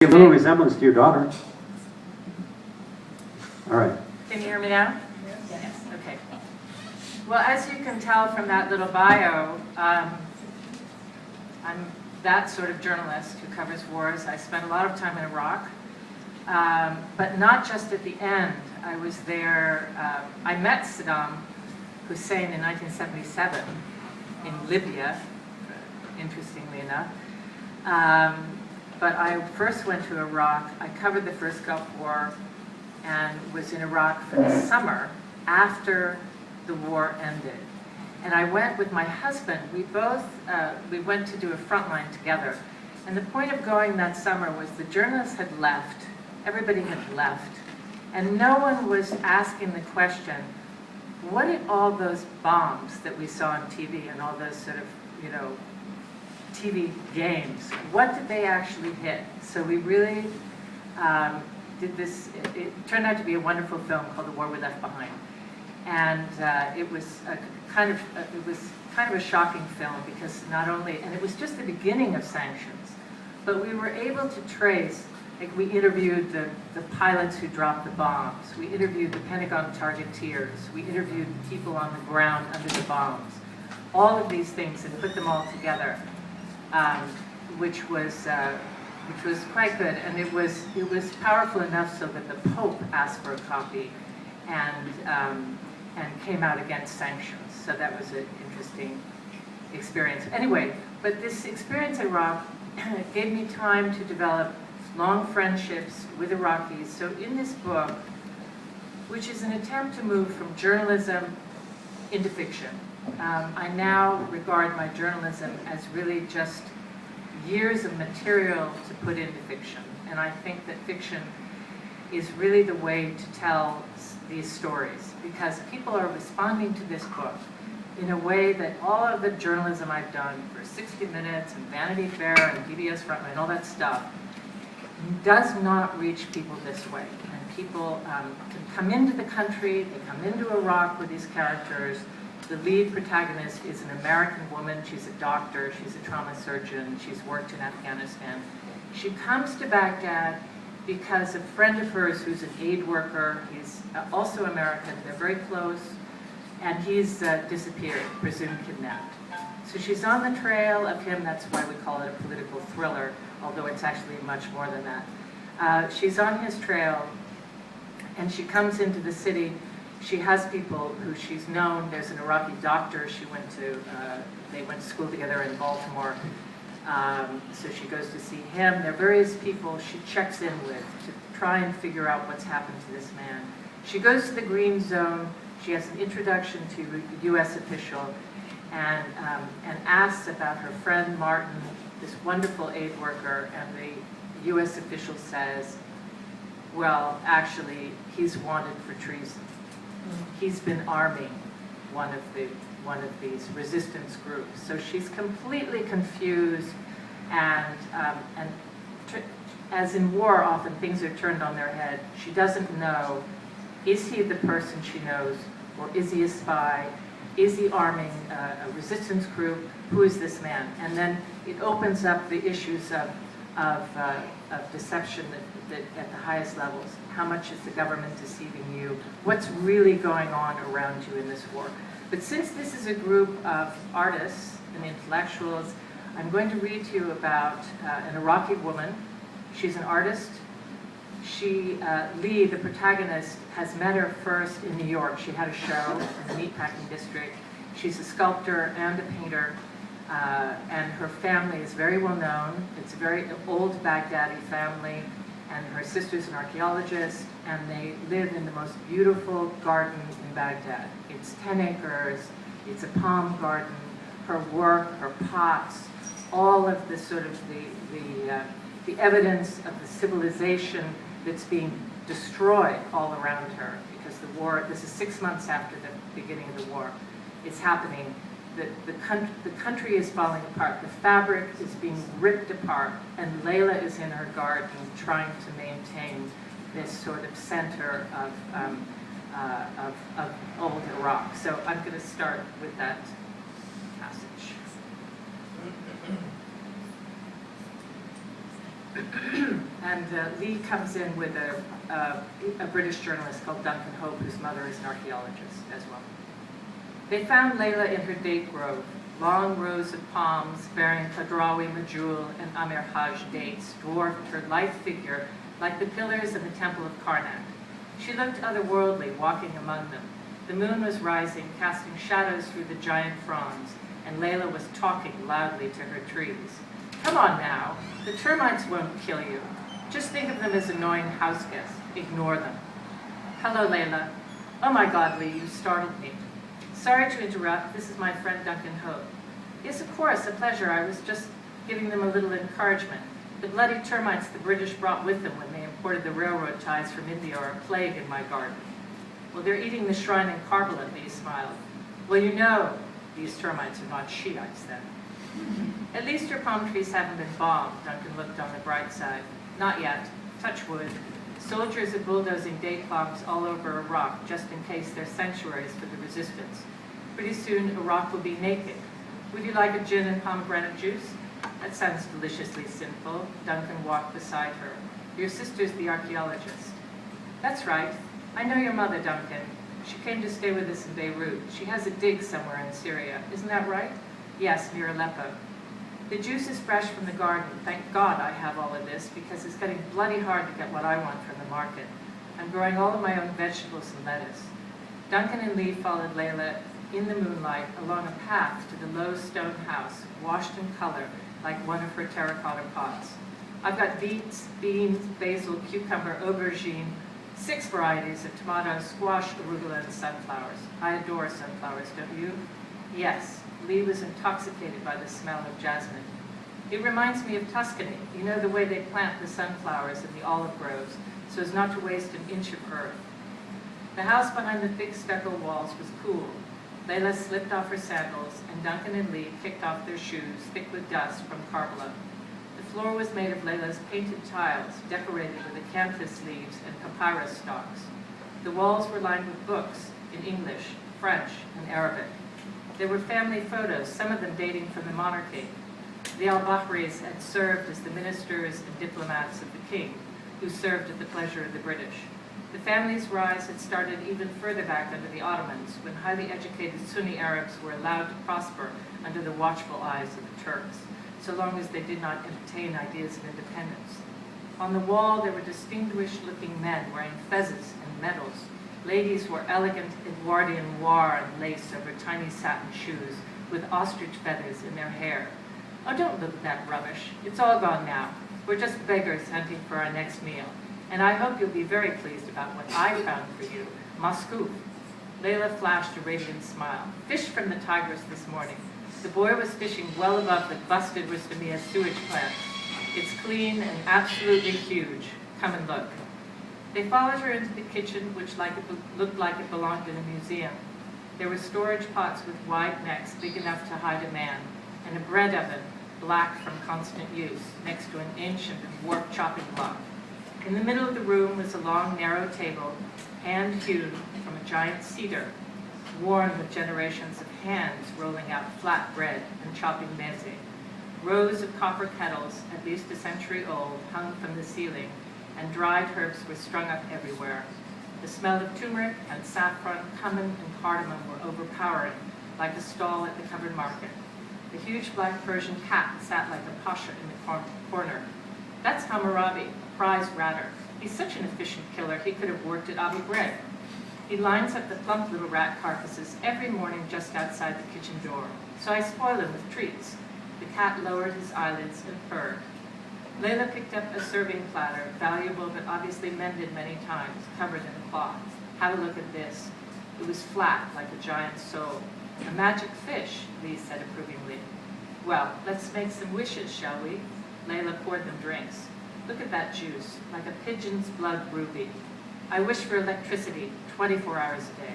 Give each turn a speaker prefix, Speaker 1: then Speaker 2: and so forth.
Speaker 1: A little resemblance to your daughter. All right.
Speaker 2: Can you hear me now? Yes. Okay. Well, as you can tell from that little bio, I'm that sort of journalist who covers wars. I spent a lot of time in Iraq, but not just at the end. I was there, I met Saddam Hussein in 1977 in Libya, interestingly enough. But I first went to Iraq. I covered the first Gulf War and was in Iraq for the summer after the war ended. And I went with my husband. We went to do a frontline together. And the point of going that summer was the journalists had left, everybody had left, and no one was asking the question, what did all those bombs that we saw on TV and all those sort of, TV games, what did they actually hit? So we really did this. It turned out to be a wonderful film called The War We Left Behind. And it was kind of a shocking film because not only, and it was just the beginning of sanctions, but we were able to trace, like we interviewed the pilots who dropped the bombs, we interviewed the Pentagon targeteers, we interviewed people on the ground under the bombs, all of these things, and put them all together, which was quite good, and it was powerful enough so that the Pope asked for a copy, and came out against sanctions. So that was an interesting experience. Anyway, but this experience in Iraq gave me time to develop long friendships with Iraqis. So in this book, which is an attempt to move from journalism into fiction, I now regard my journalism as really just years of material to put into fiction. And I think that fiction is really the way to tell these stories, because people are responding to this book in a way that all of the journalism I've done for 60 Minutes and Vanity Fair and PBS Frontline and all that stuff does not reach people this way. And people can come into the country, they come into Iraq with these characters. The lead protagonist is an American woman. She's a doctor, she's a trauma surgeon, she's worked in Afghanistan. She comes to Baghdad because a friend of hers who's an aid worker, he's also American, they're very close, and he's disappeared, presumed kidnapped. So she's on the trail of him. That's why we call it a political thriller, although it's actually much more than that. She's on his trail, and she comes into the city. She has people who she's known. There's an Iraqi doctor they went to school together in Baltimore. So she goes to see him. There are various people she checks in with to try and figure out what's happened to this man. She goes to the green zone. She has an introduction to a U.S. official and asks about her friend Martin, this wonderful aid worker, and the U.S. official says, well, actually, he's wanted for treason. He's been arming one of these resistance groups. So she's completely confused, and as in war, often things are turned on their head. She doesn't know, is he the person she knows, or is he a spy? Is he arming a resistance group? Who is this man? And then it opens up the issues of deception that at the highest levels. How much is the government deceiving you? What's really going on around you in this war? But since this is a group of artists and intellectuals, I'm going to read to you about an Iraqi woman. She's an artist. Lee, the protagonist, has met her first in New York. She had a show in the meatpacking district. She's a sculptor and a painter, and her family is very well known. It's a very old Baghdadi family, and her sister's an archaeologist, and they live in the most beautiful garden in Baghdad. It's 10 acres, it's a palm garden. Her work, her pots, all of the sort of the evidence of the civilization that's being destroyed all around her, because the war, this is 6 months after the beginning of the war, it's happening. The country is falling apart. The fabric is being ripped apart, and Layla is in her garden trying to maintain this sort of center of old Iraq. So I'm going to start with that passage. And Lee comes in with a British journalist called Duncan Hope, whose mother is an archaeologist as well. They found Layla in her date grove. Long rows of palms bearing Qadrawi Majul and Amir Hajj dates dwarfed her lithe figure like the pillars in the temple of Karnak. She looked otherworldly walking among them. The moon was rising, casting shadows through the giant fronds, and Layla was talking loudly to her trees. Come on now, the termites won't kill you. Just think of them as annoying house guests. Ignore them. Hello, Layla. Oh my God, Lee, you startled me. Sorry to interrupt, this is my friend Duncan Hope. Yes, of course, a pleasure. I was just giving them a little encouragement. The bloody termites the British brought with them when they imported the railroad ties from India are a plague in my garden. Well, they're eating the shrine in Karbala, Lee smiled. Well, you know, these termites are not Shiites then. At least your palm trees haven't been bombed, Duncan looked on the bright side. Not yet. Touch wood. Soldiers are bulldozing date bombs all over Iraq, just in case they're sanctuaries for the resistance. Pretty soon, Iraq will be naked. Would you like a gin and pomegranate juice? That sounds deliciously sinful. Duncan walked beside her. Your sister's the archaeologist. That's right. I know your mother, Duncan. She came to stay with us in Beirut. She has a dig somewhere in Syria. Isn't that right? Yes, near Aleppo. The juice is fresh from the garden. Thank God I have all of this, because it's getting bloody hard to get what I want from the market. I'm growing all of my own vegetables and lettuce. Duncan and Lee followed Layla in the moonlight along a path to the low stone house, washed in color like one of her terracotta pots. I've got beets, beans, basil, cucumber, aubergine, 6 varieties of tomato, squash, arugula, and sunflowers. I adore sunflowers, don't you? Yes. Lee was intoxicated by the smell of jasmine. It reminds me of Tuscany. You know the way they plant the sunflowers in the olive groves so as not to waste an inch of earth. The house behind the thick stucco walls was cool. Layla slipped off her sandals, and Duncan and Lee kicked off their shoes, thick with dust from Karbala. The floor was made of Layla's painted tiles, decorated with acanthus leaves and papyrus stalks. The walls were lined with books in English, French, and Arabic. There were family photos, some of them dating from the monarchy. The al-Bahris had served as the ministers and diplomats of the king, who served at the pleasure of the British. The family's rise had started even further back under the Ottomans, when highly educated Sunni Arabs were allowed to prosper under the watchful eyes of the Turks, so long as they did not entertain ideas of independence. On the wall, there were distinguished-looking men wearing fezzes and medals. Ladies wore elegant Edwardian noir and lace over tiny satin shoes, with ostrich feathers in their hair. Oh, don't look at that rubbish. It's all gone now. We're just beggars hunting for our next meal. And I hope you'll be very pleased about what I found for you. Moscow. Layla flashed a radiant smile. Fished from the Tigris this morning. The boy was fishing well above the busted Rustamia sewage plant. It's clean and absolutely huge. Come and look. They followed her into the kitchen, which looked like it belonged in a museum. There were storage pots with wide necks, big enough to hide a man, and a bread oven, black from constant use, next to an ancient and warped chopping block. In the middle of the room was a long, narrow table, hand-hewn from a giant cedar, worn with generations of hands rolling out flat bread and chopping meze. Rows of copper kettles, at least a century old, hung from the ceiling, and dried herbs were strung up everywhere. The smell of turmeric and saffron, cumin, and cardamom were overpowering, like a stall at the covered market. The huge black Persian cat sat like a pasha in the corner. That's Hammurabi, a prize ratter. He's such an efficient killer, he could have worked at Abu Ghraib. He lines up the plump little rat carcasses every morning just outside the kitchen door, so I spoil him with treats. The cat lowered his eyelids and purred. Layla picked up a serving platter, valuable but obviously mended many times, covered in cloth. Have a look at this. It was flat, like a giant soul. A magic fish, Lee said approvingly. Well, let's make some wishes, shall we? Layla poured them drinks. Look at that juice, like a pigeon's blood ruby. I wish for electricity 24 hours a day.